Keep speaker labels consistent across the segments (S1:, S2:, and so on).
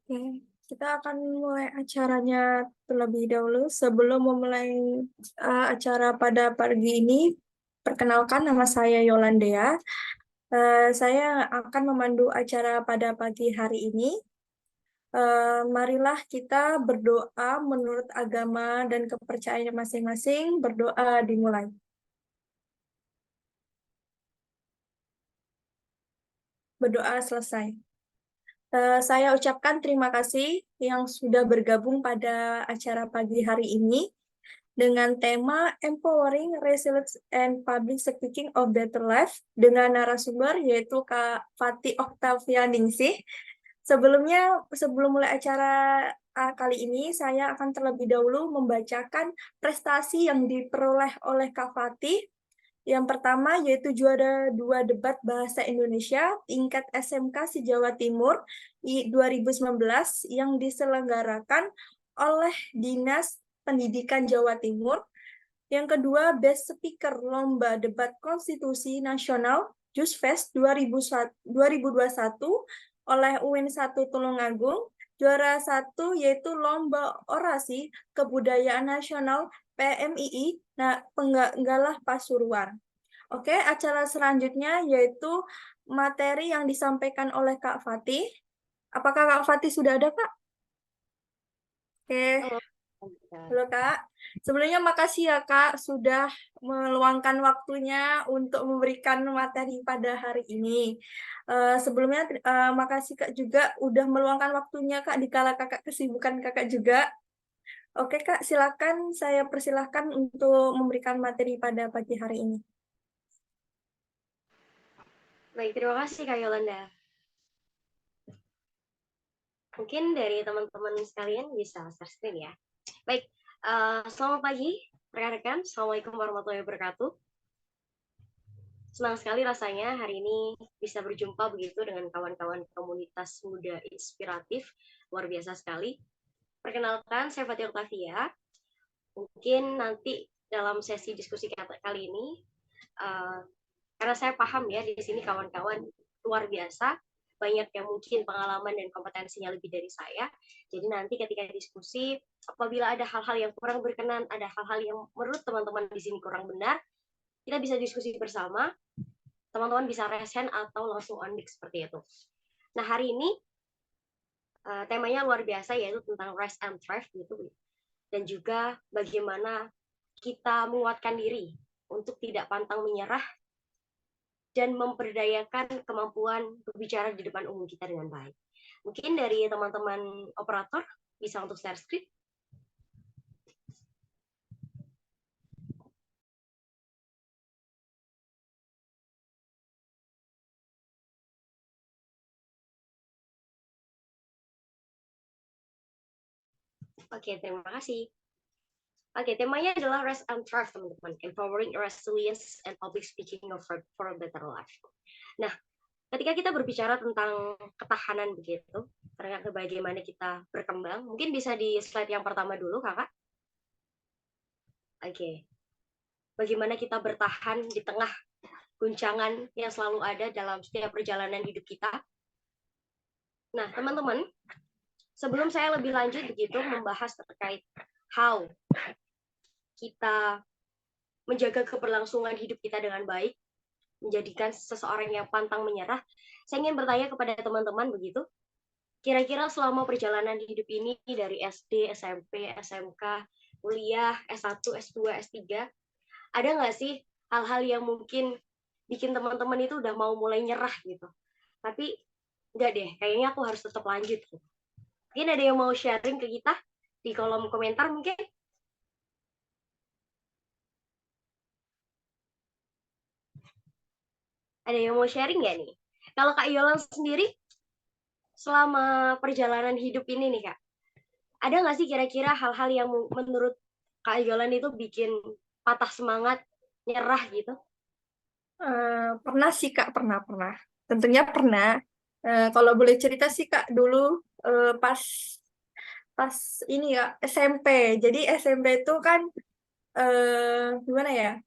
S1: Oke, kita akan mulai acaranya terlebih dahulu. Sebelum memulai acara pada pagi ini, perkenalkan nama saya Yolandea. Saya akan memandu acara pada pagi hari ini. Marilah kita berdoa menurut agama dan kepercayaan masing-masing. Berdoa dimulai. Berdoa selesai. Saya ucapkan terima kasih yang sudah bergabung pada acara pagi hari ini dengan tema Empowering Resilience and Public Speaking of Better Life dengan narasumber yaitu Kak Fatih Octavia Ningsih. Sebelum mulai acara kali ini, saya akan terlebih dahulu membacakan prestasi yang diperoleh oleh Kak Fatih. Yang pertama yaitu juara 2 debat bahasa Indonesia tingkat SMK se-Jawa Timur 2019 yang diselenggarakan oleh Dinas Pendidikan Jawa Timur. Yang kedua, Best Speaker Lomba Debat Konstitusi Nasional JUSFEST 2021 oleh UIN 1 Tulungagung. Juara 1 yaitu Lomba Orasi Kebudayaan Nasional PMII Penggalah Pasuruan. Oke, acara selanjutnya yaitu materi yang disampaikan oleh Kak Fatih. Apakah Kak Fatih sudah ada, Kak? Oke.
S2: Halo,
S1: Halo Kak, sebelumnya makasih ya Kak sudah meluangkan waktunya untuk memberikan materi pada hari ini. Sebelumnya makasih Kak juga udah meluangkan waktunya Kak di kala Kakak kesibukan Kakak juga. Oke Kak, silakan saya persilahkan untuk memberikan materi pada pagi hari ini.
S2: baik, terima kasih Kak Yolanda. Mungkin dari teman-teman sekalian bisa share screen ya. Baik, selamat pagi rekan-rekan. Assalamualaikum warahmatullahi wabarakatuh. Senang sekali rasanya hari ini bisa berjumpa begitu dengan kawan-kawan komunitas muda inspiratif. Luar biasa sekali. Perkenalkan, saya Fatih Octavia. Mungkin nanti dalam sesi diskusi kali ini, karena saya paham ya di sini kawan-kawan luar biasa, banyak yang mungkin pengalaman dan kompetensinya lebih dari saya. Jadi nanti ketika diskusi, apabila ada hal-hal yang kurang berkenan, ada hal-hal yang menurut teman-teman di sini kurang benar, kita bisa diskusi bersama, teman-teman bisa raise hand atau langsung on mic seperti itu. Nah, hari ini temanya luar biasa, yaitu tentang rest and thrive gitu, dan juga bagaimana kita menguatkan diri untuk tidak pantang menyerah dan memperdayakan kemampuan berbicara di depan umum kita dengan baik. Mungkin dari teman-teman operator bisa untuk share screen. Oke, terima kasih. Oke, temanya adalah rest and thrive, teman-teman. Empowering resilience and public speaking for a better life. Nah, ketika kita berbicara tentang ketahanan begitu, ternyata bagaimana kita berkembang, mungkin bisa di slide yang pertama dulu, Kakak. Oke. Bagaimana kita bertahan di tengah guncangan yang selalu ada dalam setiap perjalanan hidup kita. Nah, teman-teman, sebelum saya lebih lanjut begitu membahas terkait how kita menjaga keberlangsungan hidup kita dengan baik, menjadikan seseorang yang pantang menyerah, saya ingin bertanya kepada teman-teman begitu, kira-kira selama perjalanan hidup ini dari SD, SMP, SMK, kuliah, S1, S2, S3, ada nggak sih hal-hal yang mungkin bikin teman-teman itu udah mau mulai nyerah gitu? Tapi enggak deh, kayaknya aku harus tetap lanjut gitu. Mungkin ada yang mau sharing ke kita di kolom komentar mungkin? Ada yang mau sharing nggak nih? Kalau Kak Yolan sendiri, selama perjalanan hidup ini nih Kak, ada nggak sih kira-kira hal-hal yang menurut Kak Yolan itu bikin patah semangat, nyerah gitu?
S1: Pernah sih Kak, pernah. Tentunya pernah. Kalau boleh cerita sih Kak, dulu pas pas ini ya SMP. Jadi SMP itu kan gimana ya?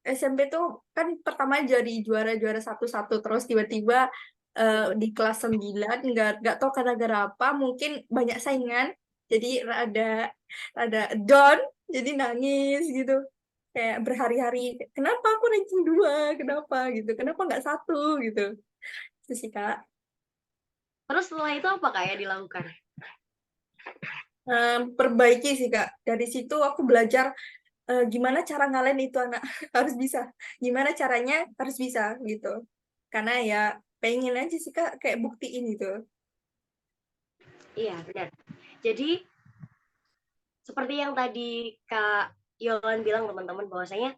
S1: SMP tuh kan pertama jadi juara-juara satu-satu terus tiba-tiba di kelas 9 nggak tahu karena gara apa, mungkin banyak saingan jadi rada down, jadi nangis gitu, kayak berhari-hari kenapa aku ranking 2, kenapa gitu, kenapa nggak 1 gitu. Itu sih Kak.
S2: Terus setelah itu apa Kak ya dilakukan?
S1: Perbaiki sih Kak, dari situ aku belajar gimana cara ngalahin itu anak. Harus bisa, gimana caranya harus bisa gitu, karena ya pengen aja sih Kak kayak buktiin gitu.
S2: Iya, benar. Jadi seperti yang tadi Kak Yolan bilang teman-teman, bahwasanya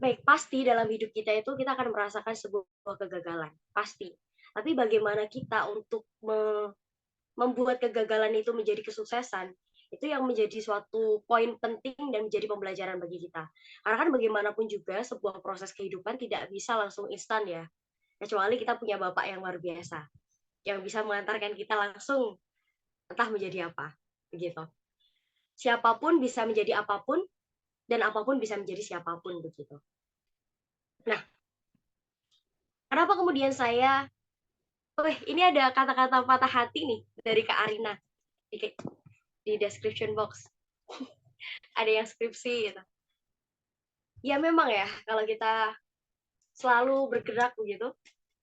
S2: baik, pasti dalam hidup kita itu kita akan merasakan sebuah kegagalan, pasti. Tapi bagaimana kita untuk membuat kegagalan itu menjadi kesuksesan, itu yang menjadi suatu poin penting dan menjadi pembelajaran bagi kita. Karena kan bagaimanapun juga sebuah proses kehidupan tidak bisa langsung instan ya, kecuali kita punya bapak yang luar biasa, yang bisa mengantarkan kita langsung entah menjadi apa, begitu. Siapapun bisa menjadi apapun, dan apapun bisa menjadi siapapun, begitu. Nah, kenapa kemudian saya, ini ada kata-kata patah hati nih dari Kak Arina di description box. Ada yang skripsi gitu. Ya memang ya, kalau kita selalu bergerak begitu,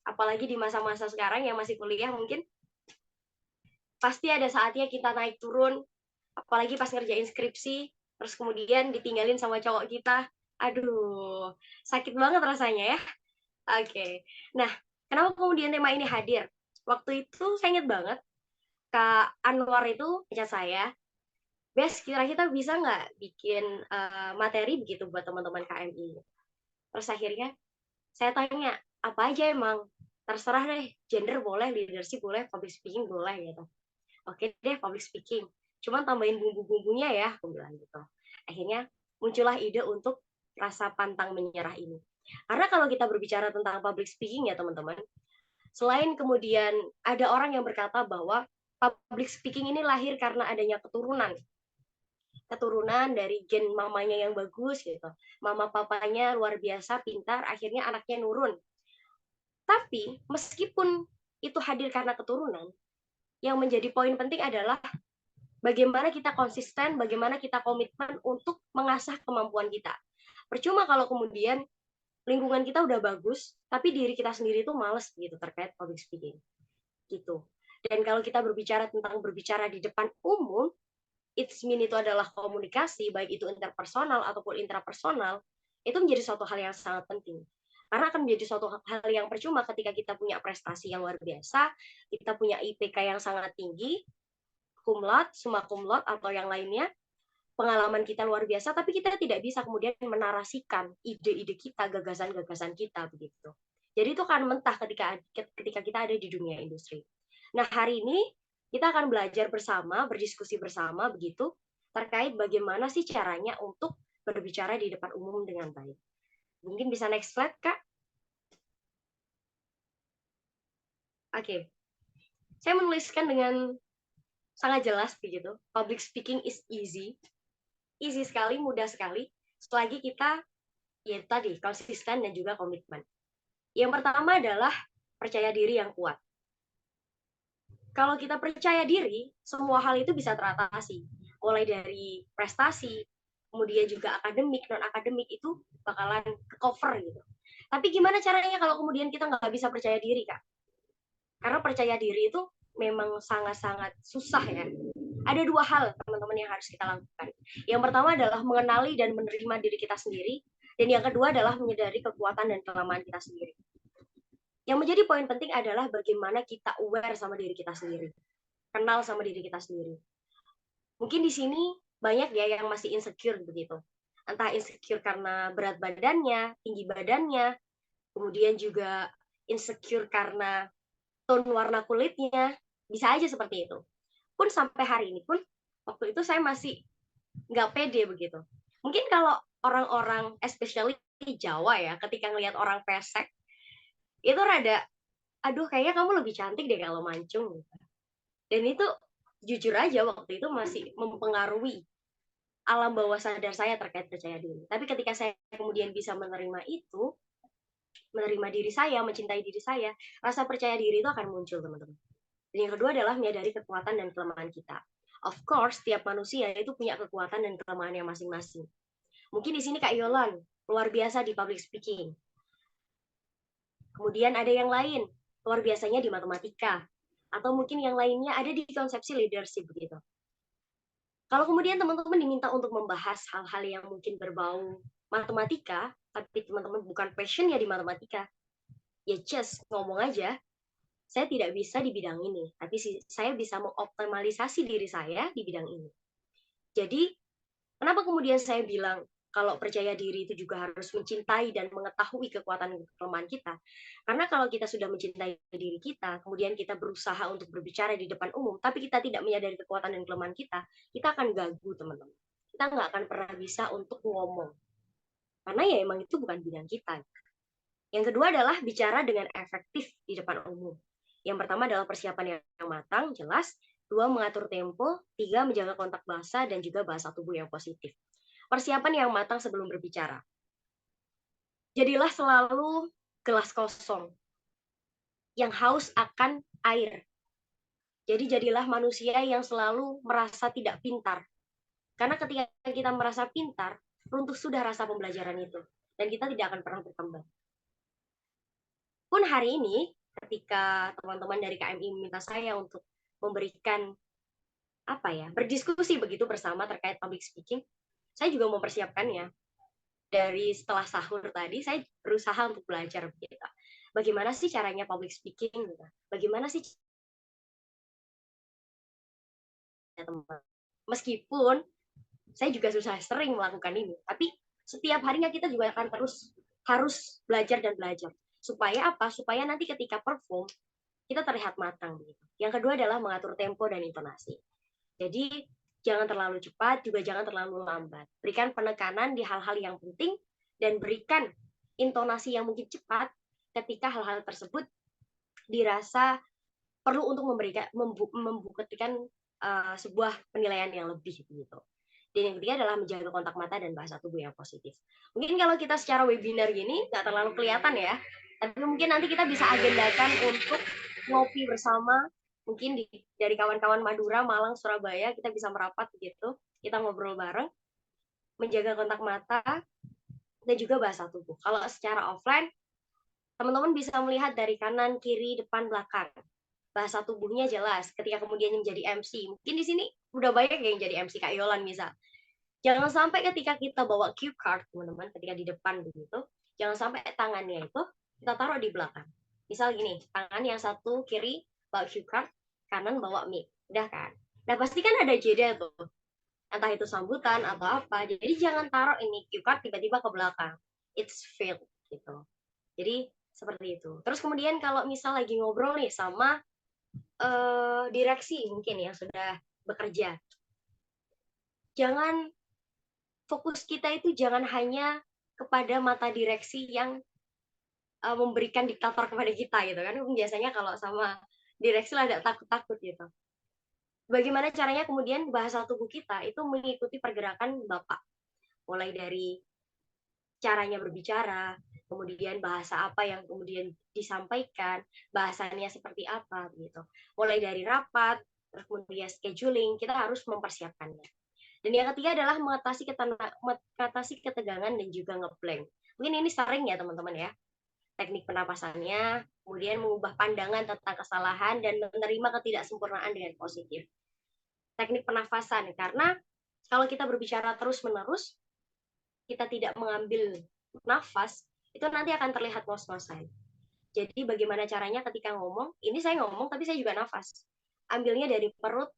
S2: apalagi di masa-masa sekarang yang masih kuliah mungkin, pasti ada saatnya kita naik turun, apalagi pas ngerjain skripsi, terus kemudian ditinggalin sama cowok kita. Aduh, sakit banget rasanya ya. Oke. Nah, kenapa kemudian tema ini hadir? Waktu itu saya ingat banget, Kak Anwar itu ngechat saya, Bes, kira kita bisa nggak bikin materi begitu buat teman-teman KMI? Terus akhirnya saya tanya, apa aja emang? Terserah deh, gender boleh, leadership boleh, public speaking boleh gitu. Oke deh, public speaking. Cuman tambahin bumbu-bumbunya ya, aku bilang gitu. Akhirnya muncullah ide untuk rasa pantang menyerah ini. Karena kalau kita berbicara tentang public speaking ya teman-teman, selain kemudian ada orang yang berkata bahwa public speaking ini lahir karena adanya keturunan dari gen mamanya yang bagus gitu. Mama papanya luar biasa pintar, akhirnya anaknya nurun. Tapi meskipun itu hadir karena keturunan, yang menjadi poin penting adalah bagaimana kita konsisten, bagaimana kita komitmen untuk mengasah kemampuan kita. Percuma kalau kemudian lingkungan kita udah bagus, tapi diri kita sendiri tuh males gitu terkait public speaking. Gitu. Dan kalau kita berbicara tentang berbicara di depan umum, it's mean itu adalah komunikasi, baik itu interpersonal ataupun intrapersonal, itu menjadi suatu hal yang sangat penting. Karena akan menjadi suatu hal yang percuma ketika kita punya prestasi yang luar biasa, kita punya IPK yang sangat tinggi, cum laude, summa cum laude, atau yang lainnya, pengalaman kita luar biasa, tapi kita tidak bisa kemudian menarasikan ide-ide kita, gagasan-gagasan kita, begitu. Jadi itu akan mentah ketika kita ada di dunia industri. Nah, hari ini kita akan belajar bersama, berdiskusi bersama begitu terkait bagaimana sih caranya untuk berbicara di depan umum dengan baik. Mungkin bisa next slide, Kak. Oke. Saya menuliskan dengan sangat jelas begitu. Public speaking is easy. Easy sekali, mudah sekali. Selagi kita ya tadi konsisten dan juga komitmen. Yang pertama adalah percaya diri yang kuat. Kalau kita percaya diri, semua hal itu bisa teratasi. Mulai dari prestasi, kemudian juga akademik, non-akademik itu bakalan ke-cover gitu. Tapi gimana caranya kalau kemudian kita nggak bisa percaya diri, Kak? Karena percaya diri itu memang sangat-sangat susah ya. Ada dua hal, teman-teman, yang harus kita lakukan. Yang pertama adalah mengenali dan menerima diri kita sendiri. Dan yang kedua adalah menyadari kekuatan dan kelemahan kita sendiri. Yang menjadi poin penting adalah bagaimana kita aware sama diri kita sendiri. Kenal sama diri kita sendiri. Mungkin di sini banyak ya yang masih insecure begitu. Entah insecure karena berat badannya, tinggi badannya, kemudian juga insecure karena tone warna kulitnya, bisa aja seperti itu. Pun sampai hari ini pun, waktu itu saya masih nggak pede begitu. Mungkin kalau orang-orang, especially di Jawa ya, ketika ngelihat orang pesek, itu rada, aduh kayaknya kamu lebih cantik deh kalau mancung. Dan itu jujur aja waktu itu masih mempengaruhi alam bawah sadar saya terkait percaya diri. Tapi ketika saya kemudian bisa menerima itu, menerima diri saya, mencintai diri saya, rasa percaya diri itu akan muncul, teman-teman. Dan yang kedua adalah menyadari kekuatan dan kelemahan kita. Of course, setiap manusia itu punya kekuatan dan kelemahan yang masing-masing. Mungkin di sini Kak Yolan, luar biasa di public speaking. Kemudian ada yang lain, luar biasanya di matematika. Atau mungkin yang lainnya ada di konsepsi leadership begitu. Kalau kemudian teman-teman diminta untuk membahas hal-hal yang mungkin berbau matematika, tapi teman-teman bukan passionnya di matematika, ya just ngomong aja, saya tidak bisa di bidang ini, tapi saya bisa mengoptimalisasi diri saya di bidang ini. Jadi, kenapa kemudian saya bilang kalau percaya diri itu juga harus mencintai dan mengetahui kekuatan dan kelemahan kita? Karena kalau kita sudah mencintai diri kita, kemudian kita berusaha untuk berbicara di depan umum, tapi kita tidak menyadari kekuatan dan kelemahan kita akan gagu, teman-teman. Kita nggak akan pernah bisa untuk ngomong. Karena ya emang itu bukan bidang kita. Yang kedua adalah bicara dengan efektif di depan umum. Yang pertama adalah persiapan yang matang, jelas. Dua, mengatur tempo. Tiga, menjaga kontak bahasa dan juga bahasa tubuh yang positif. Persiapan yang matang sebelum berbicara. Jadilah selalu gelas kosong yang haus akan air. Jadi jadilah manusia yang selalu merasa tidak pintar. Karena ketika kita merasa pintar, runtuh sudah rasa pembelajaran itu. Dan kita tidak akan pernah berkembang. Pun hari ini, ketika teman-teman dari KMI meminta saya untuk memberikan berdiskusi begitu bersama terkait public speaking, saya juga mempersiapkannya. Dari setelah sahur tadi, saya berusaha untuk belajar begitu. Bagaimana sih caranya public speaking? Gitu. Bagaimana sih teman? Meskipun saya juga susah sering melakukan ini, tapi setiap harinya kita juga akan terus harus belajar dan belajar. Supaya apa? Supaya nanti ketika perform, kita terlihat matang. Begitu. Yang kedua adalah mengatur tempo dan intonasi. Jadi jangan terlalu cepat, juga jangan terlalu lambat. Berikan penekanan di hal-hal yang penting dan berikan intonasi yang mungkin cepat ketika hal-hal tersebut dirasa perlu untuk membuktikan sebuah penilaian yang lebih gitu. Dan yang ketiga adalah menjaga kontak mata dan bahasa tubuh yang positif. Mungkin kalau kita secara webinar gini nggak terlalu kelihatan ya, tapi mungkin nanti kita bisa agendakan untuk ngopi bersama, mungkin dari kawan-kawan Madura, Malang, Surabaya, kita bisa merapat gitu, kita ngobrol bareng, menjaga kontak mata, dan juga bahasa tubuh. Kalau secara offline, teman-teman bisa melihat dari kanan, kiri, depan, belakang. Bahasa tubuhnya jelas. Ketika kemudian yang jadi MC, mungkin di sini udah banyak yang jadi MC, Kak Yolan misal. Jangan sampai ketika kita bawa cue card, teman-teman, ketika di depan begitu, jangan sampai tangannya itu kita taruh di belakang. Misal gini, tangan yang satu kiri bawa cue card, kanan bawa mic. Udah kan? Nah, pasti kan ada jeda tuh. Entah itu sambutan atau apa. Jadi jangan taruh ini cue card tiba-tiba ke belakang. It's failed gitu. Jadi seperti itu. Terus kemudian kalau misal lagi ngobrol nih sama direksi mungkin yang sudah bekerja, jangan fokus kita itu jangan hanya kepada mata direksi yang memberikan diktator kepada kita gitu kan. Biasanya kalau sama direksi lah ada takut-takut gitu. Bagaimana caranya kemudian bahasa tubuh kita itu mengikuti pergerakan Bapak. Mulai dari caranya berbicara, kemudian bahasa apa yang kemudian disampaikan, bahasanya seperti apa gitu. Mulai dari rapat, terus kemudian scheduling, kita harus mempersiapkannya. Dan yang ketiga adalah mengatasi ketegangan dan juga ngeblank. Mungkin ini sering ya teman-teman ya. Teknik penapasannya, kemudian mengubah pandangan tentang kesalahan dan menerima ketidaksempurnaan dengan positif. Teknik pernafasan, karena kalau kita berbicara terus-menerus, kita tidak mengambil nafas, itu nanti akan terlihat ngos-ngosan. Jadi bagaimana caranya ketika ngomong, ini saya ngomong tapi saya juga nafas. Ambilnya dari perut,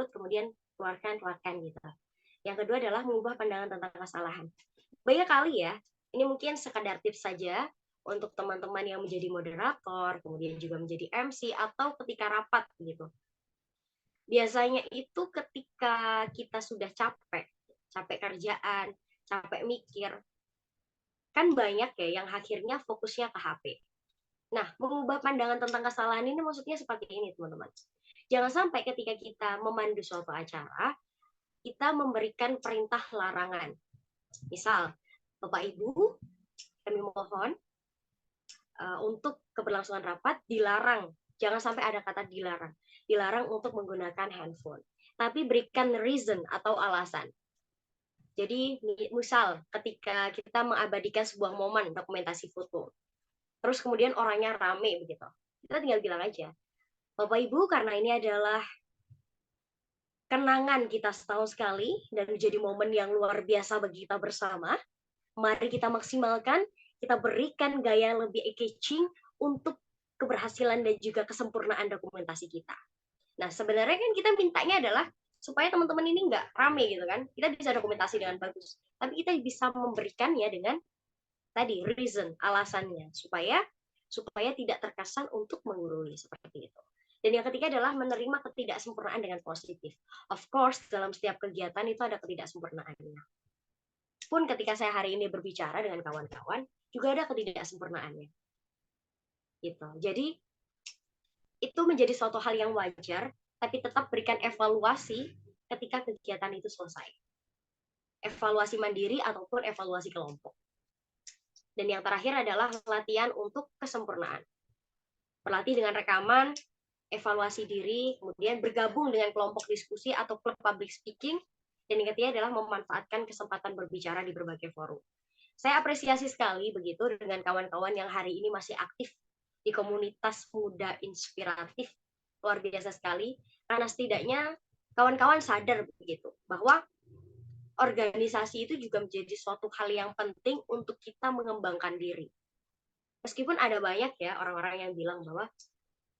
S2: kemudian keluarkan gitu. Yang kedua adalah mengubah pandangan tentang kesalahan. Banyak kali ya, ini mungkin sekadar tips saja untuk teman-teman yang menjadi moderator, kemudian juga menjadi MC, atau ketika rapat gitu. Biasanya itu ketika kita sudah capek kerjaan, capek mikir, kan banyak ya yang akhirnya fokusnya ke HP. Nah, mengubah pandangan tentang kesalahan ini maksudnya seperti ini, teman-teman. Jangan sampai ketika kita memandu suatu acara, kita memberikan perintah larangan. Misal, Bapak Ibu, kami mohon untuk keberlangsungan rapat dilarang, jangan sampai ada kata dilarang untuk menggunakan handphone. Tapi berikan reason atau alasan. Jadi misal ketika kita mengabadikan sebuah momen dokumentasi foto, terus kemudian orangnya rame begitu, kita tinggal bilang aja, Bapak Ibu, karena ini adalah kenangan kita setahun sekali dan menjadi momen yang luar biasa bagi kita bersama, mari kita maksimalkan, kita berikan gaya lebih engaging untuk keberhasilan dan juga kesempurnaan dokumentasi kita. Nah, sebenarnya kan kita mintanya adalah supaya teman-teman ini nggak rame gitu kan. Kita bisa dokumentasi dengan bagus. Tapi kita bisa memberikannya dengan tadi reason, alasannya supaya tidak terkesan untuk menggurui seperti itu. Dan yang ketiga adalah menerima ketidaksempurnaan dengan positif. Of course, dalam setiap kegiatan itu ada ketidaksempurnaannya. Pun ketika saya hari ini berbicara dengan kawan-kawan, juga ada ketidaksempurnaannya. Gitu. Jadi itu menjadi suatu hal yang wajar, tapi tetap berikan evaluasi ketika kegiatan itu selesai. Evaluasi mandiri ataupun evaluasi kelompok. Dan yang terakhir adalah latihan untuk kesempurnaan. Berlatih dengan rekaman, evaluasi diri, kemudian bergabung dengan kelompok diskusi atau klub public speaking, dan yang ketiga adalah memanfaatkan kesempatan berbicara di berbagai forum. Saya apresiasi sekali begitu dengan kawan-kawan yang hari ini masih aktif di komunitas muda inspiratif, luar biasa sekali, karena setidaknya kawan-kawan sadar begitu bahwa organisasi itu juga menjadi suatu hal yang penting untuk kita mengembangkan diri. Meskipun ada banyak ya orang-orang yang bilang bahwa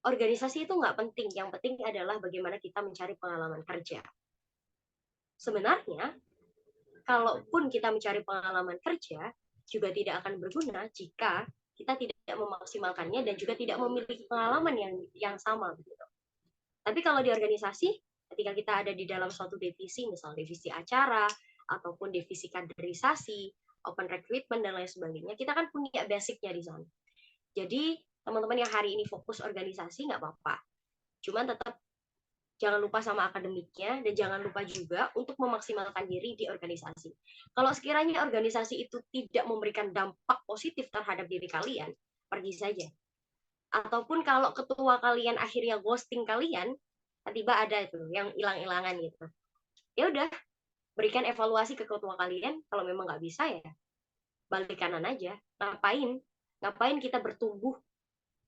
S2: organisasi itu nggak penting, yang penting adalah bagaimana kita mencari pengalaman kerja. Sebenarnya, kalaupun kita mencari pengalaman kerja, juga tidak akan berguna jika kita tidak memaksimalkannya dan juga tidak memiliki pengalaman yang sama begitu. Tapi kalau di organisasi, ketika kita ada di dalam suatu divisi, misal divisi acara ataupun divisi kaderisasi, open recruitment dan lain sebagainya, kita kan punya basicnya di sana. Jadi teman-teman yang hari ini fokus organisasi nggak apa-apa, cuman tetap jangan lupa sama akademiknya dan jangan lupa juga untuk memaksimalkan diri di organisasi. Kalau sekiranya organisasi itu tidak memberikan dampak positif terhadap diri kalian, pergi saja. Ataupun kalau ketua kalian akhirnya ghosting kalian, tiba-tiba ada itu yang hilang-hilangan gitu. Ya udah, berikan evaluasi ke ketua kalian, kalau memang nggak bisa ya balik kanan aja. Ngapain kita bertumbuh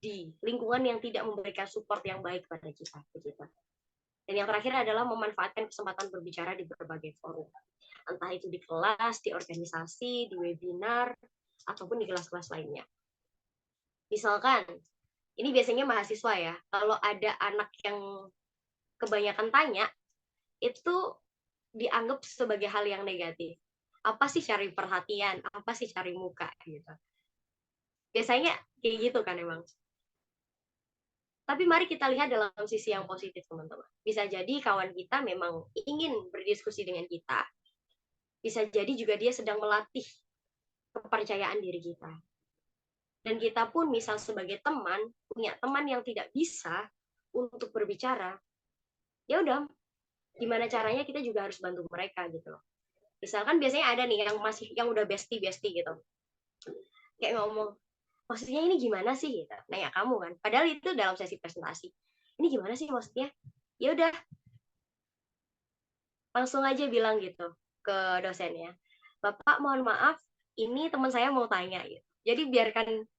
S2: di lingkungan yang tidak memberikan support yang baik pada kita begitu. Dan yang terakhir adalah memanfaatkan kesempatan berbicara di berbagai forum. Entah itu di kelas, di organisasi, di webinar, ataupun di kelas-kelas lainnya. Misalkan, ini biasanya mahasiswa ya, kalau ada anak yang kebanyakan tanya, itu dianggap sebagai hal yang negatif. Apa sih cari perhatian? Apa sih cari muka? Gitu. Biasanya kayak gitu kan emang. Tapi mari kita lihat dalam sisi yang positif, teman-teman. Bisa jadi kawan kita memang ingin berdiskusi dengan kita. Bisa jadi juga dia sedang melatih kepercayaan diri kita. Dan kita pun misal sebagai teman, punya teman yang tidak bisa untuk berbicara, ya udah, gimana caranya kita juga harus bantu mereka gitu loh. Misalkan biasanya ada nih yang udah bestie gitu. Kayak ngomong, maksudnya ini gimana sih gitu. Nanya kamu kan. Padahal itu dalam sesi presentasi. Ini gimana sih maksudnya? Ya udah, langsung aja bilang gitu ke dosennya, Bapak mohon maaf, ini teman saya mau tanya gitu. Jadi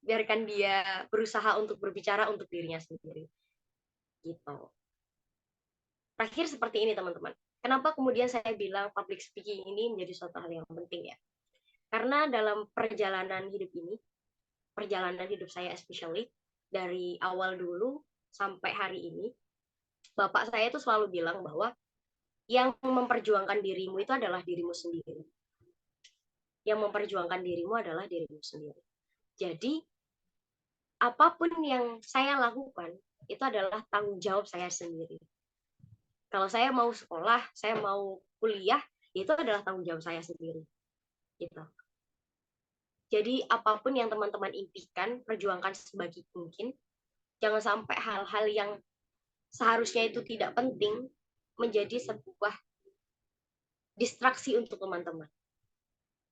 S2: biarkan dia berusaha untuk berbicara untuk dirinya sendiri gitu. Terakhir seperti ini teman-teman, kenapa kemudian saya bilang public speaking ini menjadi suatu hal yang penting ya, karena dalam perjalanan hidup saya especially dari awal dulu sampai hari ini, bapak saya itu selalu bilang bahwa yang memperjuangkan dirimu itu adalah dirimu sendiri. Yang memperjuangkan dirimu adalah dirimu sendiri. Jadi, apapun yang saya lakukan, itu adalah tanggung jawab saya sendiri. Kalau saya mau sekolah, saya mau kuliah, itu adalah tanggung jawab saya sendiri. Gitu. Jadi, apapun yang teman-teman impikan, perjuangkan sebaik mungkin. Jangan sampai hal-hal yang seharusnya itu tidak penting menjadi sebuah distraksi untuk teman-teman.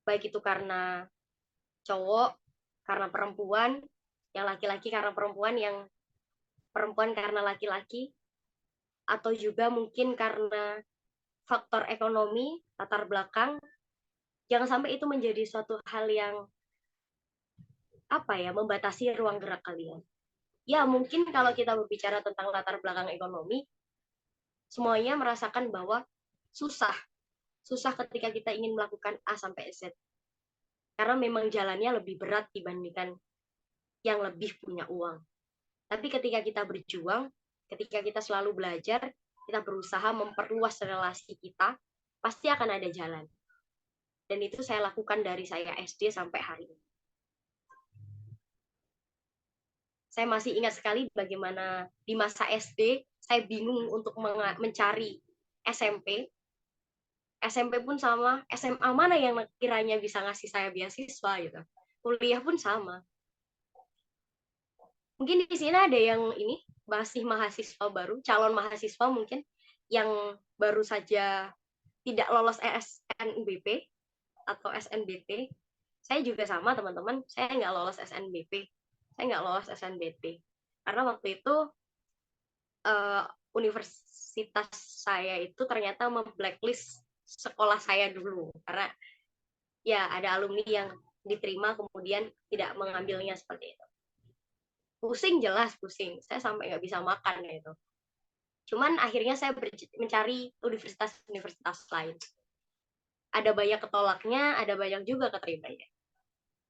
S2: Baik itu karena cowok, karena perempuan, yang laki-laki karena perempuan, yang perempuan karena laki-laki, atau juga mungkin karena faktor ekonomi, latar belakang. Jangan sampai itu menjadi suatu hal yang membatasi ruang gerak kalian. Ya, mungkin kalau kita berbicara tentang latar belakang ekonomi, semuanya merasakan bahwa susah. Susah ketika kita ingin melakukan A sampai Z. Karena memang jalannya lebih berat dibandingkan yang lebih punya uang. Tapi ketika kita berjuang, ketika kita selalu belajar, kita berusaha memperluas relasi kita, pasti akan ada jalan. Dan itu saya lakukan dari saya SD sampai hari ini. Saya masih ingat sekali bagaimana di masa SD, saya bingung untuk mencari SMP. SMP pun sama, SMA mana yang kiranya bisa ngasih saya beasiswa gitu. Kuliah pun sama. Mungkin di sini ada yang ini masih mahasiswa baru, calon mahasiswa mungkin yang baru saja tidak lolos SNBP atau SNBT. Saya juga sama teman-teman, saya nggak lolos SNBP, saya nggak lolos SNBT. Karena waktu itu universitas saya itu ternyata memblacklist sekolah saya dulu. Karena ya ada alumni yang diterima kemudian tidak mengambilnya seperti itu. Pusing, jelas pusing. Saya sampai nggak bisa makan gitu. Cuman akhirnya saya mencari universitas-universitas lain. Ada banyak ketolaknya, ada banyak juga keterimanya.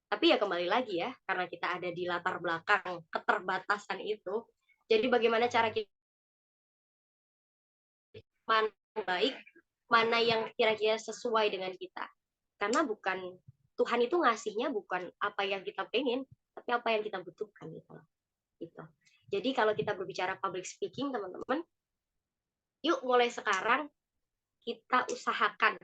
S2: Tapi ya kembali lagi ya, karena kita ada di latar belakang keterbatasan itu, jadi bagaimana cara kita mana yang baik, mana yang kira-kira sesuai dengan kita. Karena bukan Tuhan itu ngasihnya bukan apa yang kita pengen, tapi apa yang kita butuhkan gitu. Gitu. Jadi kalau kita berbicara public speaking, teman-teman, yuk mulai sekarang kita usahakan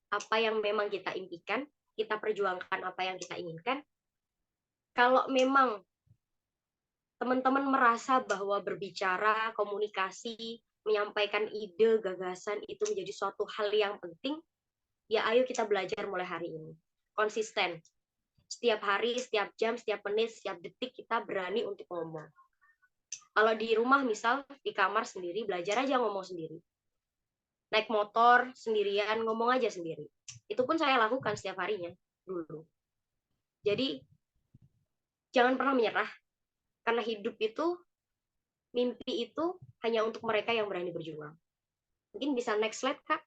S2: apa yang memang kita impikan, kita perjuangkan apa yang kita inginkan. Kalau memang teman-teman merasa bahwa berbicara, komunikasi, menyampaikan ide, gagasan itu menjadi suatu hal yang penting, ya ayo kita belajar mulai hari ini. Konsisten. Setiap hari, setiap jam, setiap menit, setiap detik kita berani untuk ngomong. Kalau di rumah misal, di kamar sendiri, belajar aja ngomong sendiri. Naik motor sendirian, ngomong aja sendiri. Itu pun saya lakukan setiap harinya dulu. Jadi, jangan pernah menyerah. Karena hidup itu, mimpi itu hanya untuk mereka yang berani berjuang. Mungkin bisa next slide, Kak.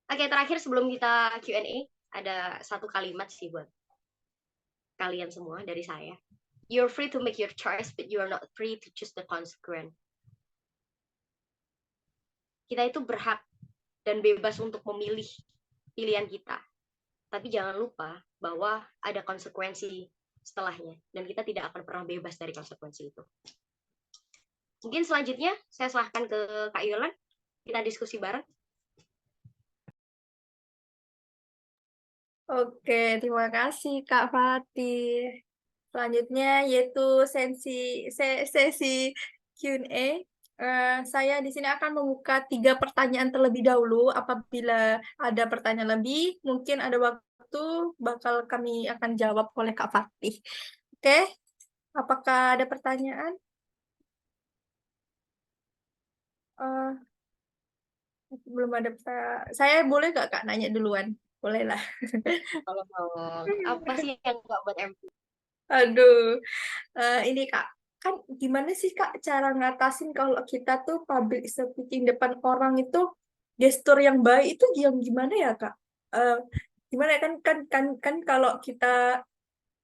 S2: Oke, terakhir sebelum kita Q&A, ada satu kalimat sih buat kalian semua dari saya. You're free to make your choice, but you are not free to choose the consequence. Kita itu berhak dan bebas untuk memilih pilihan kita. Tapi jangan lupa bahwa ada konsekuensi setelahnya. Dan kita tidak akan pernah bebas dari konsekuensi itu. Mungkin selanjutnya saya serahkan ke Kak Yolan. Kita diskusi bareng.
S1: Oke, terima kasih Kak Fatih. Selanjutnya yaitu sesi Q&A. Saya di sini akan membuka 3 pertanyaan terlebih dahulu. Apabila ada pertanyaan lebih, mungkin ada waktu bakal kami akan jawab oleh Kak Fatih. Oke, apakah ada pertanyaan? Eh, belum ada. Saya boleh nggak Kak nanya duluan? Boleh lah.
S2: Kalau mau apa sih yang nggak buat MP?
S1: Aduh, ini Kak, kan gimana sih Kak cara ngatasin kalau kita tuh public speaking depan orang itu gestur yang baik itu yang gimana ya Kak? Eh, Gimana ya, kan kalau kita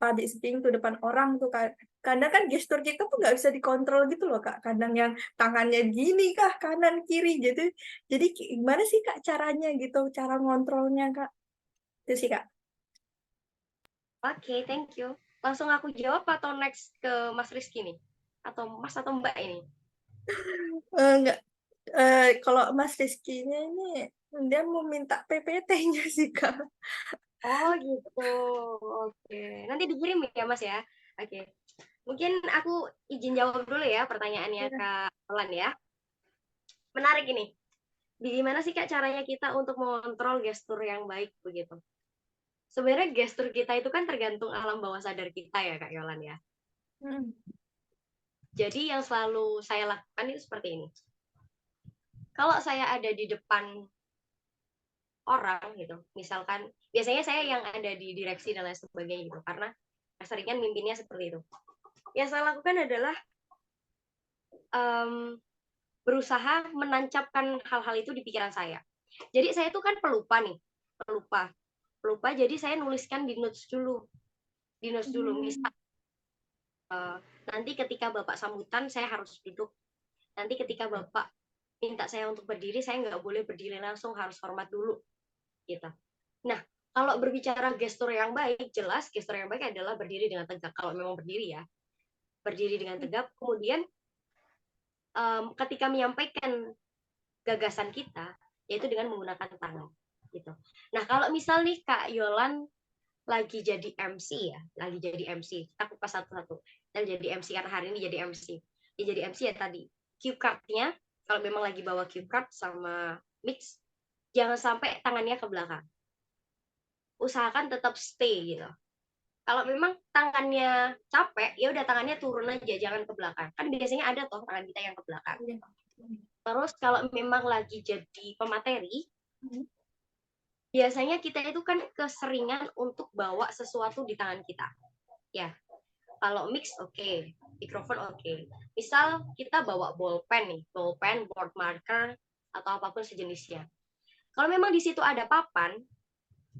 S1: public speaking tuh depan orang tuh kan kadang kan gestur kita tuh nggak bisa dikontrol gitu loh Kak. Kadang yang tangannya gini kah kanan kiri gitu. Jadi gimana sih Kak caranya gitu, cara ngontrolnya Kak? Itu sih Kak.
S2: Oke, thank you. Langsung aku jawab atau next ke Mas Rizky nih? Atau Mas atau Mbak ini?
S1: Enggak, kalau Mas Rizky-nya ini dia mau minta PPT-nya sih Kak.
S2: Oh gitu. Oke. Nanti dikirim ya Mas ya. Oke. Mungkin aku izin jawab dulu ya pertanyaannya
S1: Ya.
S2: Kak Olan ya. Menarik ini. Gimana sih Kak caranya kita untuk mengontrol gestur yang baik begitu? sebenarnya gestur kita itu kan tergantung alam bawah sadar kita ya Kak Yolan ya. Jadi yang selalu saya lakukan itu seperti ini. Kalau saya ada di depan orang gitu, misalkan biasanya saya yang ada di direksi dan lain sebagainya gitu, karena keseringan mimpinnya seperti itu. Yang saya lakukan adalah berusaha menancapkan hal-hal itu di pikiran saya. Jadi saya itu kan pelupa nih, pelupa. Jadi saya nuliskan di notes dulu, Misal nanti ketika Bapak sambutan saya harus duduk. Nanti ketika Bapak minta saya untuk berdiri, saya nggak boleh berdiri langsung, harus hormat dulu, gitu. Nah, kalau berbicara gestur yang baik, jelas gestur yang baik adalah berdiri dengan tegak. Kalau memang berdiri ya, berdiri dengan tegak. Kemudian ketika menyampaikan gagasan kita, yaitu dengan menggunakan tangan, gitu. Nah, kalau misal nih Kak Yolan lagi jadi MC ya, kita kupas satu-satu. Dan jadi MC karena hari ini jadi MC. Ya jadi MC ya tadi. Cue card-nya, kalau memang lagi bawa cue card sama mix, jangan sampai tangannya ke belakang. Usahakan tetap stay gitu. Kalau memang tangannya capek, ya udah tangannya turun aja, jangan ke belakang. Kan biasanya ada toh tangan kita yang ke belakang. Terus kalau memang lagi jadi pemateri, biasanya kita itu kan keseringan untuk bawa sesuatu di tangan kita. Ya, kalau mix oke, mikrofon oke. Misal kita bawa bolpen nih, bolpen, board marker, atau apapun sejenisnya. Kalau memang di situ ada papan,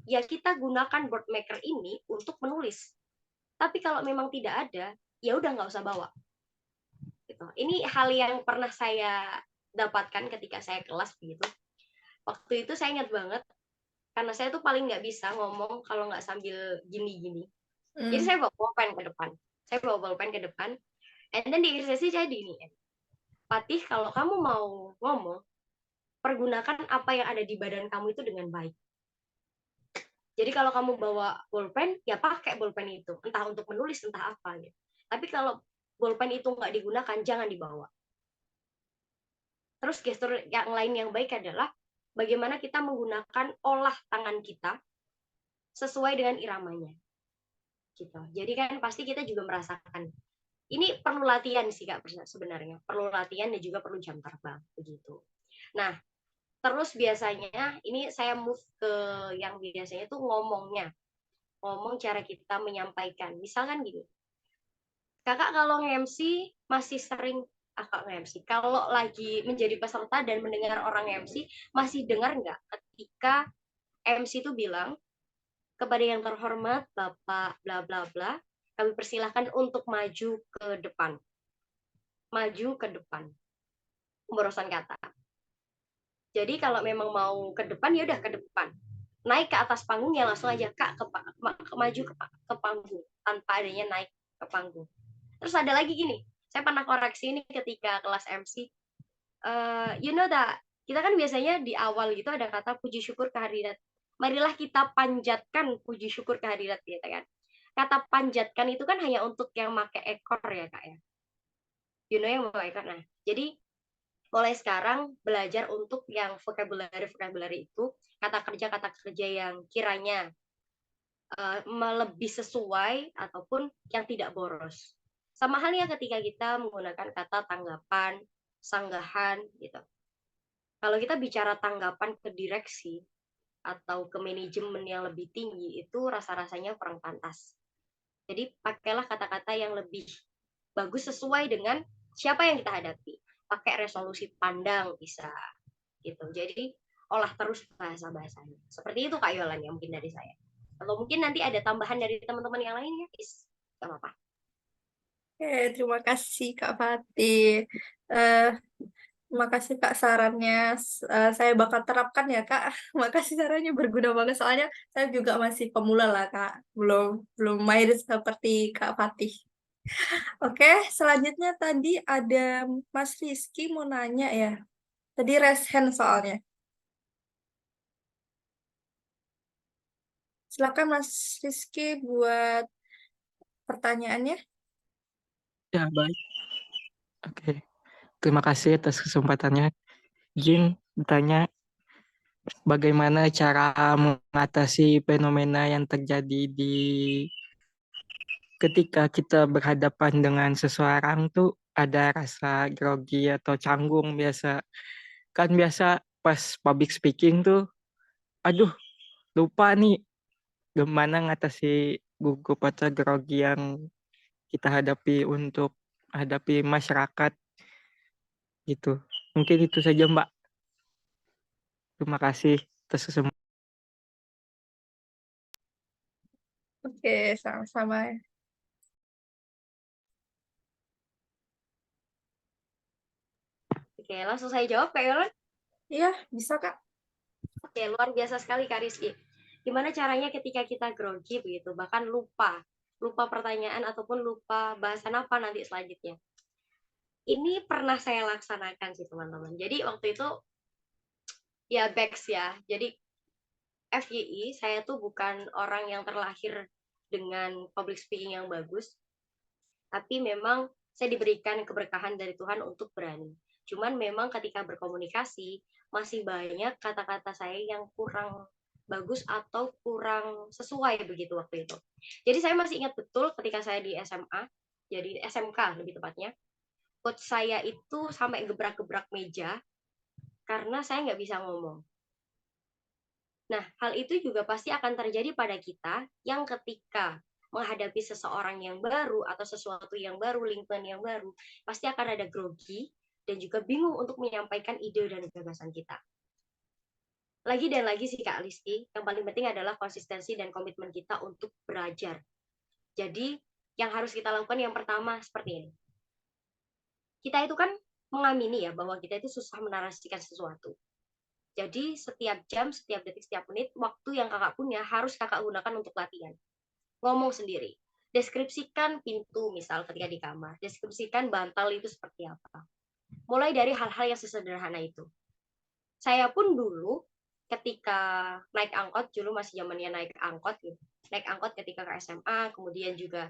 S2: ya kita gunakan board maker ini untuk menulis. Tapi kalau memang tidak ada, ya udah nggak usah bawa. Gitu. Ini hal yang pernah saya dapatkan ketika saya kelas begitu. Waktu itu saya ingat banget, karena saya tuh paling nggak bisa ngomong kalau nggak sambil gini-gini. Jadi saya bawa bolpen ke depan. And then di sesi saya ini, Patih, kalau kamu mau ngomong, pergunakan apa yang ada di badan kamu itu dengan baik. Jadi kalau kamu bawa bolpen, ya pakai bolpen itu. Entah untuk menulis, entah apa. Gitu. Tapi kalau bolpen itu nggak digunakan, jangan dibawa. Terus gestur yang lain yang baik adalah bagaimana kita menggunakan olah tangan kita sesuai dengan iramanya. Gitu. Jadi kan pasti kita juga merasakan. Ini perlu latihan sih Kak sebenarnya. Perlu latihan dan juga perlu jam terbang. Begitu. Nah, terus biasanya ini saya move ke yang biasanya tuh ngomongnya. Ngomong cara kita menyampaikan. Misalkan gini, Kakak kalau nge-MC masih sering Kakak nge-MC. Kalau lagi menjadi peserta dan mendengar orang nge-MC, masih dengar nggak ketika MC itu bilang, kepada yang terhormat Bapak bla bla bla, kami persilahkan untuk maju ke depan. Maju ke depan. Pemborosan kata. Jadi kalau memang mau ke depan, ya udah ke depan. Naik ke atas panggung ya langsung aja Kak maju ke panggung tanpa adanya naik ke panggung. Terus ada lagi gini, saya pernah koreksi ini ketika kelas MC. You know that kita kan biasanya di awal gitu ada kata puji syukur kehadirat. Marilah kita panjatkan puji syukur kehadirat gitu kan. Kata panjatkan itu kan hanya untuk yang pakai ekor ya Kak ya. You know yang pakai ekor. Nah, jadi mulai sekarang belajar untuk yang vocabulary itu kata kerja yang kiranya lebih sesuai ataupun yang tidak boros. Sama halnya ketika kita menggunakan kata tanggapan, sanggahan gitu. Kalau kita bicara tanggapan ke direksi atau ke manajemen yang lebih tinggi itu rasa-rasanya kurang pantas. Jadi pakailah kata-kata yang lebih bagus sesuai dengan siapa yang kita hadapi. Pakai resolusi pandang bisa gitu. Jadi olah terus bahasa-bahasanya. Seperti itu Kak Yolan yang mungkin dari saya. Atau mungkin nanti ada tambahan dari teman-teman yang lainnya, gak apa-apa.
S1: Oke, terima kasih Kak Fatih. Terima kasih Kak sarannya. Saya bakal terapkan ya Kak. Makasih sarannya berguna banget. Soalnya saya juga masih pemula lah Kak. Belum belum main seperti Kak Fatih. Oke, selanjutnya tadi ada Mas Rizky mau nanya ya. Tadi raise hand soalnya. Silakan Mas Rizky buat pertanyaannya.
S3: Ya, baik. Oke. Terima kasih atas kesempatannya. Izin bertanya, bagaimana cara mengatasi fenomena yang terjadi ketika kita berhadapan dengan seseorang tuh ada rasa grogi atau canggung biasa. Kan biasa pas public speaking tuh, aduh lupa nih gimana ngatasi gugup atau grogi yang kita hadapi untuk hadapi masyarakat gitu. Mungkin itu saja Mbak. Terima kasih atas kesempatan.
S1: Oke, sama-sama.
S2: Oke, langsung saya jawab Kak Yolan.
S1: Iya, bisa Kak.
S2: Oke, luar biasa sekali Kak Rizky. Gimana caranya ketika kita grogi begitu, bahkan lupa pertanyaan ataupun lupa bahasan apa nanti selanjutnya. Ini pernah saya laksanakan sih teman-teman. Jadi waktu itu ya Bex ya. Jadi FYI, saya tuh bukan orang yang terlahir dengan public speaking yang bagus, tapi memang saya diberikan keberkahan dari Tuhan untuk berani. Cuman memang ketika berkomunikasi, masih banyak kata-kata saya yang kurang bagus atau kurang sesuai begitu waktu itu. Jadi saya masih ingat betul ketika saya di SMA, jadi SMK lebih tepatnya, coach saya itu sampai gebrak-gebrak meja karena saya nggak bisa ngomong. Nah, hal itu juga pasti akan terjadi pada kita yang ketika menghadapi seseorang yang baru atau sesuatu yang baru, lingkungan yang baru, pasti akan ada grogi dan juga bingung untuk menyampaikan ide dan gagasan kita. Lagi dan lagi sih Kak Listi, yang paling penting adalah konsistensi dan komitmen kita untuk belajar. Jadi, yang harus kita lakukan yang pertama seperti ini. Kita itu kan mengamini ya bahwa kita itu susah menarasikan sesuatu. Jadi setiap jam, setiap detik, setiap menit, waktu yang kakak punya harus kakak gunakan untuk latihan. Ngomong sendiri. Deskripsikan pintu misal ketika di kamar. Deskripsikan bantal itu seperti apa. Mulai dari hal-hal yang sesederhana itu. Saya pun dulu ketika naik angkot, dulu masih zamannya naik angkot gitu. Naik angkot ketika ke SMA, kemudian juga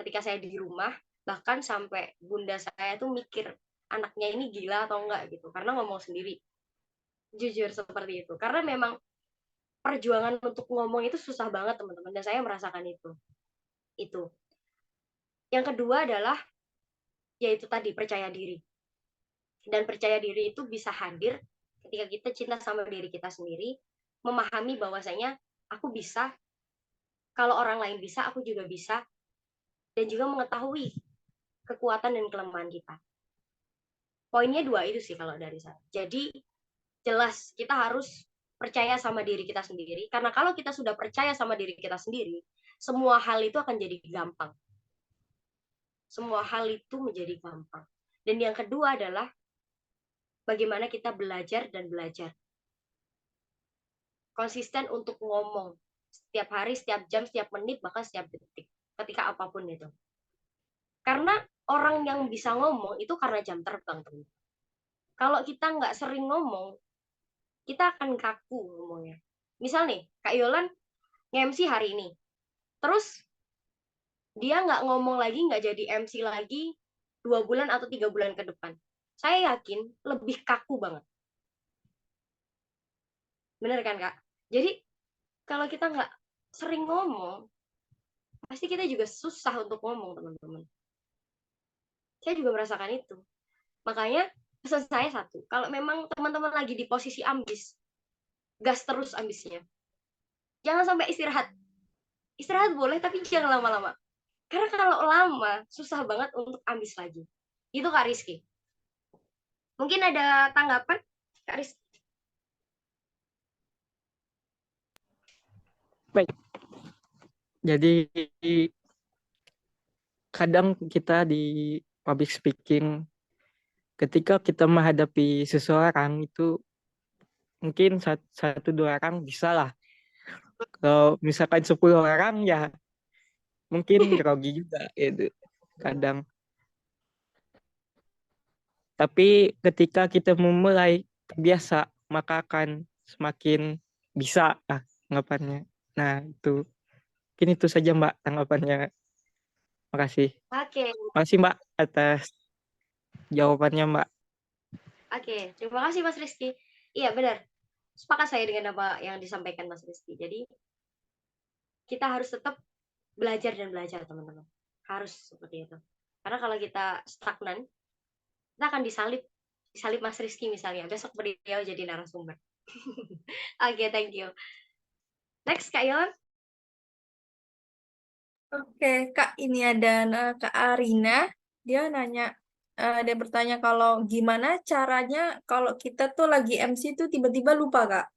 S2: ketika saya di rumah, bahkan sampai bunda saya tuh mikir anaknya ini gila atau enggak gitu. Karena ngomong sendiri. Jujur seperti itu. Karena memang perjuangan untuk ngomong itu susah banget teman-teman dan saya merasakan itu yang kedua adalah yaitu tadi percaya diri dan percaya diri itu bisa hadir ketika kita cinta sama diri kita sendiri, memahami bahwasanya aku bisa, kalau orang lain bisa aku juga bisa, dan juga mengetahui kekuatan dan kelemahan kita. Poinnya dua itu sih kalau dari saya. Jadi jelas kita harus percaya sama diri kita sendiri, karena kalau kita sudah percaya sama diri kita sendiri, semua hal itu akan jadi gampang. Semua hal itu menjadi gampang. Dan yang kedua adalah bagaimana kita belajar dan belajar. Konsisten untuk ngomong. Setiap hari, setiap jam, setiap menit, bahkan setiap detik. Ketika apapun itu. Karena orang yang bisa ngomong itu karena jam terbang, teman. Kalau kita nggak sering ngomong, kita akan kaku ngomongnya. Misal nih, Kak Yolan nge-MC hari ini. Terus dia nggak ngomong lagi, nggak jadi MC lagi 2 bulan atau 3 bulan ke depan. Saya yakin lebih kaku banget. Bener kan, Kak? Jadi, kalau kita nggak sering ngomong, pasti kita juga susah untuk ngomong, teman-teman. Saya juga merasakan itu. Makanya, pesan saya satu, kalau memang teman-teman lagi di posisi ambis, gas terus ambisnya. Jangan sampai istirahat. Istirahat boleh, tapi jangan lama-lama. Karena kalau lama, susah banget untuk ambis lagi. Itu Kak Rizky. Mungkin ada tanggapan, Kak Rizky?
S3: Baik. Jadi kadang kita di public speaking ketika kita menghadapi seseorang itu mungkin satu dua orang bisa lah. Kalau misalkan 10 orang ya mungkin grogi juga gitu kadang. Tapi ketika kita memulai terbiasa maka akan semakin bisa anggapannya. Nah itu mungkin itu saja Mbak tanggapannya. Makasih.
S2: Oke,
S3: Makasih Mbak atas jawabannya Mbak.
S2: oke. Terima kasih Mas Rizky. Iya benar. sepakat saya dengan apa yang disampaikan Mas Rizky. Jadi kita harus tetap belajar dan belajar, teman-teman. Harus seperti itu. Karena kalau kita stagnan, kita akan disalib Mas Rizky misalnya. Besok beliau jadi narasumber. Oke, thank you. Next, Kak Yon.
S1: Oke, Kak, ini ada Kak Arina. Dia nanya, dia bertanya kalau gimana caranya kalau kita tuh lagi MC tuh tiba-tiba lupa, Kak.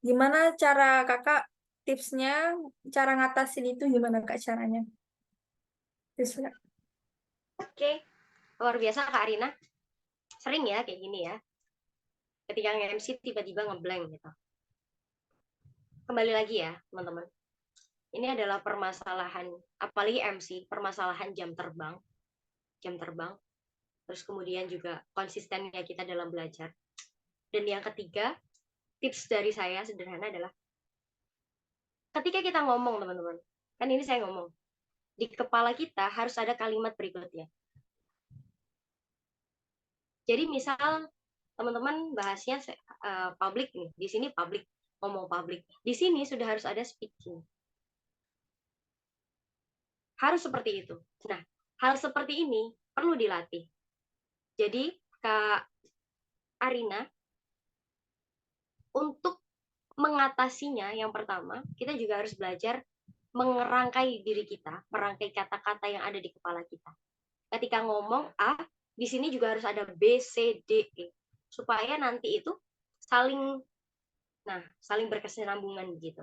S1: Gimana cara Kakak tipsnya, cara ngatasin itu gimana, Kak, caranya? Tipsnya.
S2: Oke, luar biasa Kak Arina. Sering ya kayak gini ya. Ketika nge-MC tiba-tiba ngeblank gitu. Kembali lagi ya, teman-teman. Ini adalah permasalahan, apalagi MC, permasalahan jam terbang. Terus kemudian juga konsistennya kita dalam belajar. Dan yang ketiga, tips dari saya sederhana adalah ketika kita ngomong, teman-teman, kan ini saya ngomong, di kepala kita harus ada kalimat berikutnya. Jadi misal teman-teman bahasnya public nih, di sini public, ngomong public. Di sini sudah harus ada speaking. Harus seperti itu. Nah, hal seperti ini perlu dilatih. Jadi, Kak Arina, untuk mengatasinya, yang pertama, kita juga harus belajar mengerangkai diri kita, merangkai kata-kata yang ada di kepala kita. Ketika ngomong A, di sini juga harus ada B, C, D, E. Supaya nanti itu saling berkesinambungan gitu.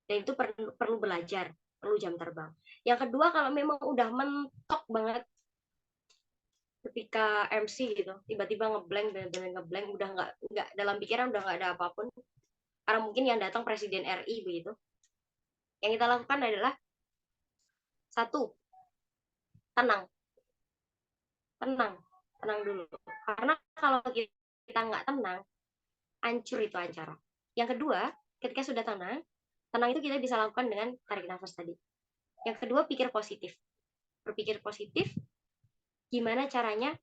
S2: Dan itu perlu belajar, perlu jam terbang. Yang kedua, kalau memang udah mentok banget ketika MC gitu, tiba-tiba ngeblank, benar-benar ngeblank, udah nggak dalam pikiran, udah nggak ada apapun, karena mungkin yang datang Presiden RI begitu. Yang kita lakukan adalah satu, tenang dulu. Karena kalau kita nggak tenang, hancur itu acara. Yang kedua, ketika sudah tenang itu kita bisa lakukan dengan tarik nafas tadi. Yang kedua, pikir positif. Berpikir positif, gimana caranya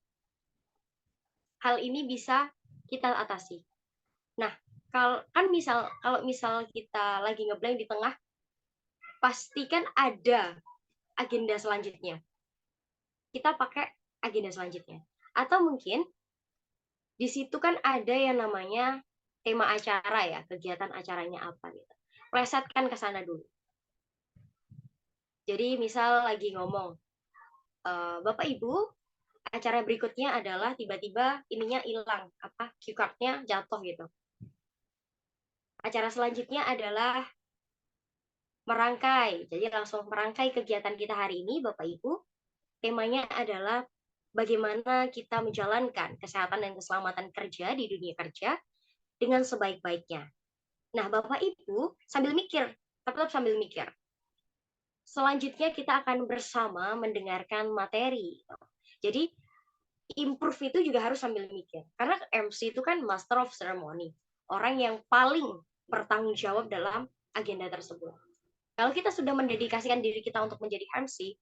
S2: hal ini bisa kita atasi. Nah, kalau misal kita lagi ngeblank di tengah, pastikan ada agenda selanjutnya. Kita pakai agenda selanjutnya. Atau mungkin di situ kan ada yang namanya tema acara ya, kegiatan acaranya apa gitu. Plesetkan ke sana dulu. Jadi misal lagi ngomong, Bapak Ibu, acara berikutnya adalah tiba-tiba ininya hilang, cue card-nya jatuh gitu. Acara selanjutnya adalah merangkai. Jadi langsung merangkai kegiatan kita hari ini, Bapak Ibu. Temanya adalah bagaimana kita menjalankan kesehatan dan keselamatan kerja di dunia kerja dengan sebaik-baiknya. Nah, Bapak Ibu sambil mikir, tetap sambil mikir. Selanjutnya kita akan bersama mendengarkan materi. Jadi improve itu juga harus sambil mikir. Karena MC itu kan master of ceremony. Orang yang paling bertanggung jawab dalam agenda tersebut. Kalau kita sudah mendedikasikan diri kita untuk menjadi MC,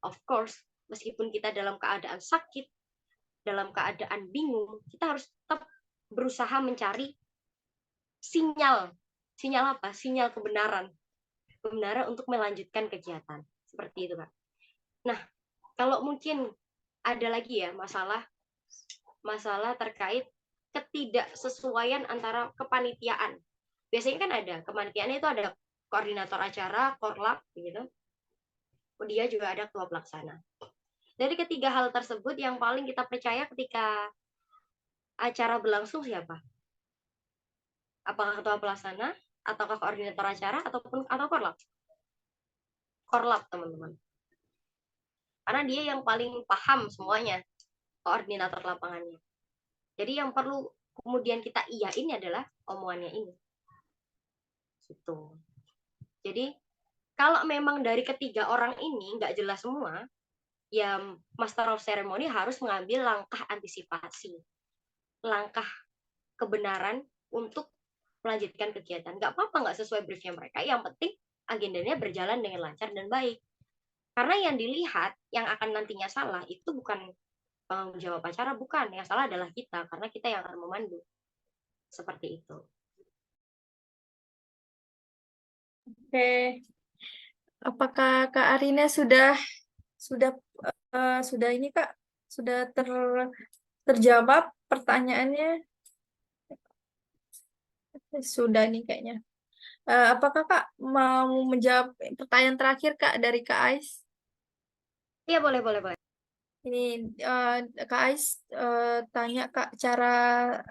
S2: of course, meskipun kita dalam keadaan sakit, dalam keadaan bingung, kita harus tetap berusaha mencari sinyal apa? Sinyal kebenaran untuk melanjutkan kegiatan. Seperti itu, Kak. Nah, kalau mungkin ada lagi ya masalah terkait ketidaksesuaian antara kepanitiaan. Biasanya kan ada, kepanitiaan itu ada koordinator acara, korlap, gitu. Dia juga ada ketua pelaksana. Dari ketiga hal tersebut, yang paling kita percaya ketika acara berlangsung siapa? Apakah ketua pelaksana, ataukah koordinator acara, atau korlap? Korlap, teman-teman. Karena dia yang paling paham semuanya, koordinator lapangannya. Jadi yang perlu kemudian kita iyain adalah omongannya ini. Gitu. Jadi kalau memang dari ketiga orang ini nggak jelas semua, ya Master of Ceremony harus mengambil langkah antisipasi, langkah kebenaran untuk melanjutkan kegiatan. Nggak apa-apa nggak sesuai briefnya mereka, yang penting agendanya berjalan dengan lancar dan baik. Karena yang dilihat, yang akan nantinya salah, itu bukan tanggung jawab acara, bukan. Yang salah adalah kita, karena kita yang akan memandu. Seperti itu.
S1: Oke, apakah Kak Arina sudah ini Kak sudah terjawab pertanyaannya? Sudah nih kayaknya. Apakah Kak mau menjawab pertanyaan terakhir Kak dari Kak Ais?
S2: Iya, boleh, boleh, boleh.
S1: Ini Kak Ais tanya Kak, cara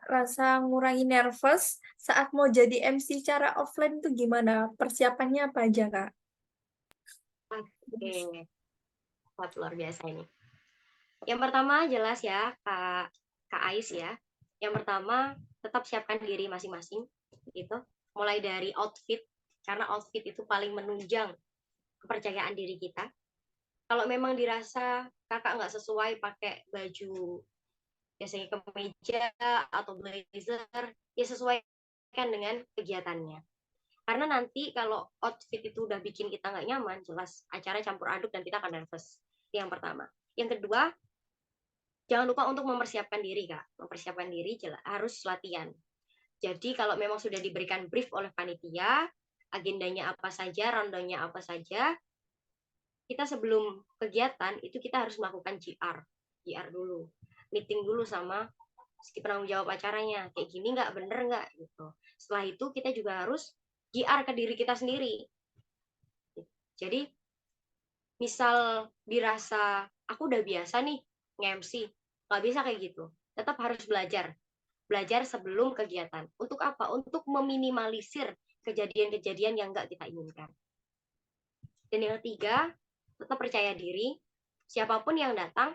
S1: rasa ngurangi nervous saat mau jadi MC cara offline itu gimana? Persiapannya apa aja Kak?
S2: Oke, wah, luar biasa ini. Yang pertama jelas ya, Kak Ais ya. Yang pertama, tetap siapkan diri masing-masing, gitu. Mulai dari outfit, karena outfit itu paling menunjang kepercayaan diri kita. Kalau memang dirasa kakak nggak sesuai pakai baju biasanya kemeja atau blazer, ya sesuaikan dengan kegiatannya. Karena nanti kalau outfit itu udah bikin kita nggak nyaman, jelas acara campur aduk dan kita akan nervous. Itu yang pertama. Yang kedua, jangan lupa untuk mempersiapkan diri, Kak. Mempersiapkan diri harus latihan. Jadi kalau memang sudah diberikan brief oleh panitia, agendanya apa saja, rondonya apa saja, kita sebelum kegiatan itu kita harus melakukan GR dulu, meeting dulu sama penanggung jawab acaranya, kayak gini nggak, bener nggak gitu. Setelah itu kita juga harus GR ke diri kita sendiri. Jadi misal dirasa aku udah biasa nih nge-MC, nggak bisa kayak gitu, tetap harus belajar sebelum kegiatan. Untuk apa? Untuk meminimalisir kejadian-kejadian yang nggak kita inginkan. Dan yang ketiga, tetap percaya diri, siapapun yang datang,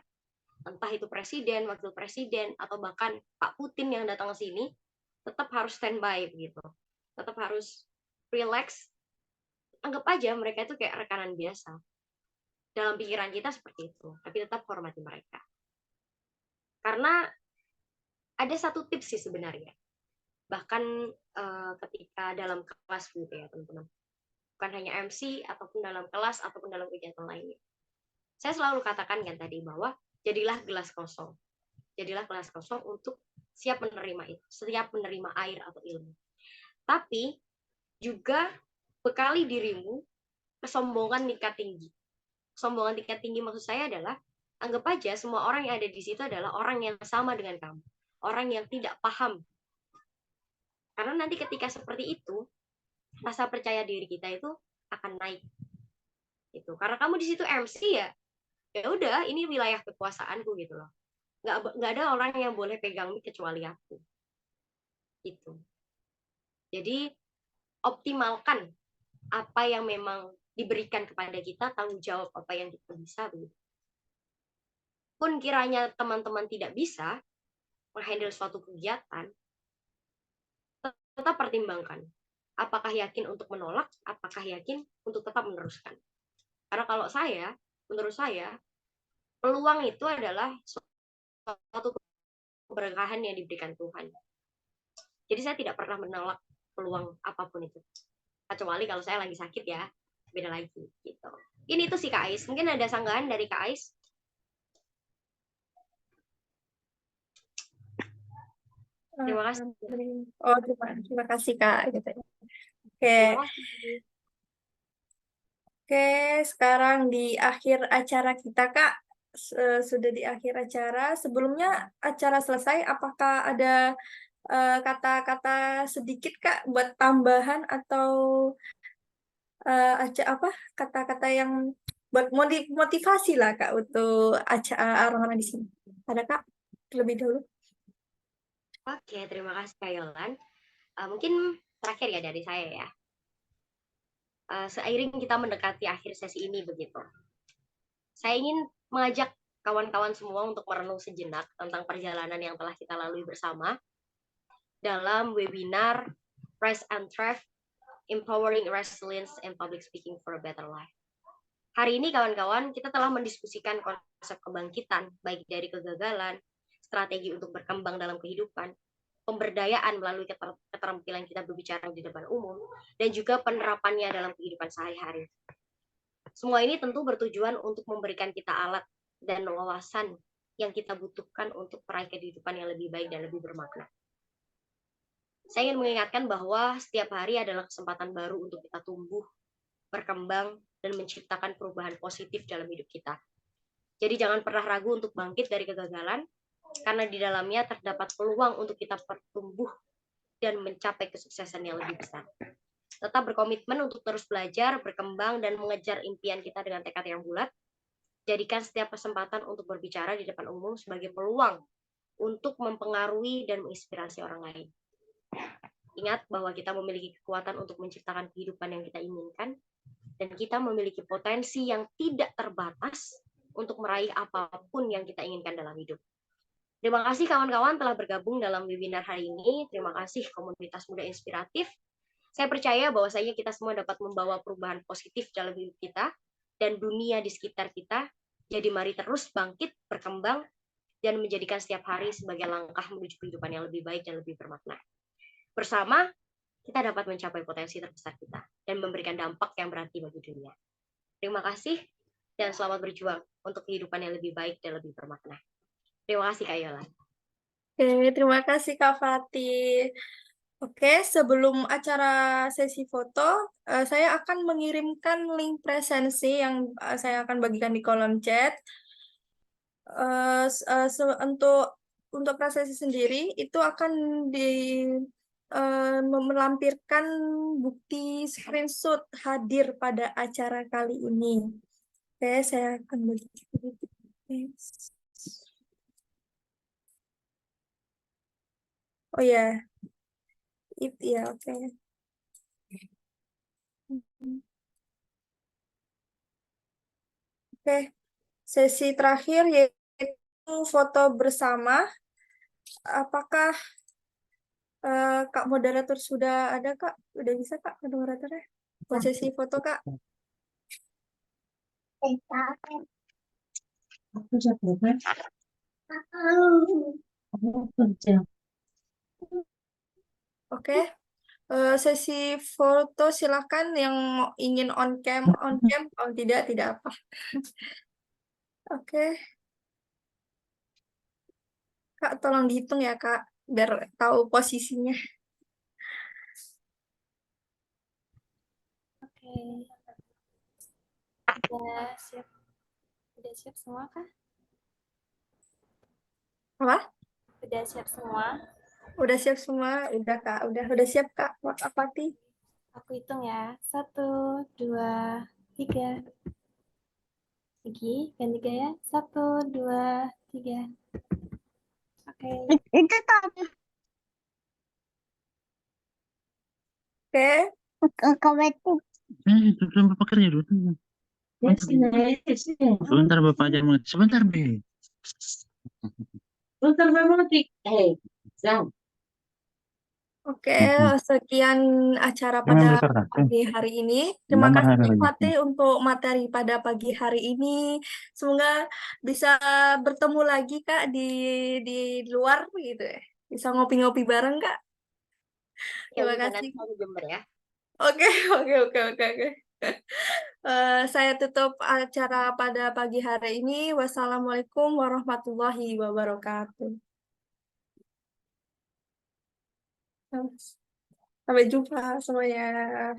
S2: entah itu presiden, wakil presiden, atau bahkan Pak Putin yang datang ke sini, tetap harus standby gitu. Tetap harus relax. Anggap aja mereka itu kayak rekanan biasa. Dalam pikiran kita seperti itu, tapi tetap hormati mereka. Karena ada satu tips sih sebenarnya. Bahkan ketika dalam kelas gitu ya, teman-teman. Bukan hanya MC, ataupun dalam kelas, ataupun dalam kegiatan lainnya. Saya selalu katakan kan tadi bahwa jadilah gelas kosong. Jadilah gelas kosong untuk siap menerima itu, siap menerima air atau ilmu. Tapi juga bekali dirimu kesombongan tingkat tinggi. Kesombongan tingkat tinggi maksud saya adalah anggap aja semua orang yang ada di situ adalah orang yang sama dengan kamu, orang yang tidak paham. Karena nanti ketika seperti itu, rasa percaya diri kita itu akan naik. Itu karena kamu di situ MC ya, ya udah ini wilayah kekuasaanku gitu loh. Nggak ada orang yang boleh pegang mic kecuali aku. Gitu. Jadi optimalkan apa yang memang diberikan kepada kita, tanggung jawab apa yang kita bisa. Begitu. Pun kiranya teman-teman tidak bisa menghandle suatu kegiatan, tetap pertimbangkan. Apakah yakin untuk menolak, apakah yakin untuk tetap meneruskan. Karena kalau menurut saya, peluang itu adalah suatu keberkahan yang diberikan Tuhan. Jadi saya tidak pernah menolak peluang apapun itu. Kecuali kalau saya lagi sakit ya, beda lagi gitu. Ini tuh si Kak Ais. Mungkin ada sanggahan dari Kak Ais? Terima kasih.
S1: Oh, terima kasih Kak. Gitu. Oke.
S2: Terima kasih.
S1: Oke, sekarang di akhir acara kita Kak, sudah di akhir acara. Sebelumnya acara selesai, apakah ada kata-kata sedikit Kak buat tambahan atau kata-kata yang buat motivasi lah Kak untuk acara orang-orang di sini. Ada Kak terlebih dahulu?
S2: Oke, terima kasih Kak Yolan. Mungkin terakhir ya dari saya ya. Seiring kita mendekati akhir sesi ini begitu. Saya ingin mengajak kawan-kawan semua untuk merenung sejenak tentang perjalanan yang telah kita lalui bersama dalam webinar Rise and Thrive, Empowering Resilience and Public Speaking for a Better Life. Hari ini kawan-kawan kita telah mendiskusikan konsep kebangkitan, baik dari kegagalan, strategi untuk berkembang dalam kehidupan, pemberdayaan melalui keterampilan kita berbicara di depan umum, dan juga penerapannya dalam kehidupan sehari-hari. Semua ini tentu bertujuan untuk memberikan kita alat dan wawasan yang kita butuhkan untuk meraih kehidupan yang lebih baik dan lebih bermakna. Saya ingin mengingatkan bahwa setiap hari adalah kesempatan baru untuk kita tumbuh berkembang, dan menciptakan perubahan positif dalam hidup kita. Jadi jangan pernah ragu untuk bangkit dari kegagalan, karena di dalamnya terdapat peluang untuk kita bertumbuh dan mencapai kesuksesan yang lebih besar. Tetap berkomitmen untuk terus belajar, berkembang, dan mengejar impian kita dengan tekad yang bulat. Jadikan setiap kesempatan untuk berbicara di depan umum sebagai peluang untuk mempengaruhi dan menginspirasi orang lain. Ingat bahwa kita memiliki kekuatan untuk menciptakan kehidupan yang kita inginkan, dan kita memiliki potensi yang tidak terbatas untuk meraih apapun yang kita inginkan dalam hidup. Terima kasih kawan-kawan telah bergabung dalam webinar hari ini. Terima kasih komunitas muda inspiratif. Saya percaya bahwasanya kita semua dapat membawa perubahan positif dalam hidup kita dan dunia di sekitar kita. Jadi mari terus bangkit, berkembang, dan menjadikan setiap hari sebagai langkah menuju kehidupan yang lebih baik dan lebih bermakna. Bersama, kita dapat mencapai potensi terbesar kita dan memberikan dampak yang berarti bagi dunia. Terima kasih dan selamat berjuang untuk kehidupan yang lebih baik dan lebih bermakna. Terima kasih Kak Yola.
S1: Oke, terima kasih Kak Fatih. Oke, sebelum acara sesi foto, saya akan mengirimkan link presensi yang saya akan bagikan di kolom chat. Untuk presentasi sendiri itu akan melampirkan bukti screenshot hadir pada acara kali ini. Oke, saya akan bagikan. Oh ya, ya oke. Oke, sesi terakhir yaitu foto bersama. Apakah Kak moderator sudah ada, Kak? Udah bisa, Kak, moderatornya? Buat sesi foto, Kak?
S4: Aku jawabnya.
S1: Oke. Sesi foto silakan yang ingin on cam. Oh tidak apa. Oke. Kak, tolong dihitung ya, Kak, biar tahu posisinya.
S5: Oke. Udah siap semua kah?
S1: Apa?
S5: Udah siap semua?
S1: Udah siap semua? Udah, Kak. Udah siap, Kak. Apa sih?
S5: Aku hitung ya. 1, 2, 3. Lagi, ganti gaya. 1, 2, 3. Oke.
S4: Itu tadi
S1: Oke.
S4: itu.
S6: Bapak pekerja dulu. Sebentar Bapak aja mau. Sebentar, Be.
S4: Sebentar memang jam.
S1: Oke, sekian acara
S6: Memang
S1: pada
S6: berkata,
S1: pagi hari ini. Terima
S6: Nomor
S1: kasih
S6: hari lagi.
S1: Fatih untuk materi pada pagi hari ini. Semoga bisa bertemu lagi Kak di luar gitu ya. Bisa ngopi-ngopi bareng Kak.
S2: Ya,
S1: Terima
S2: bisa
S1: kasih.
S2: nanti aku Jember ya.
S1: Oke. Saya tutup acara pada pagi hari ini. Wassalamualaikum warahmatullahi wabarakatuh. Sampai jumpa semuanya.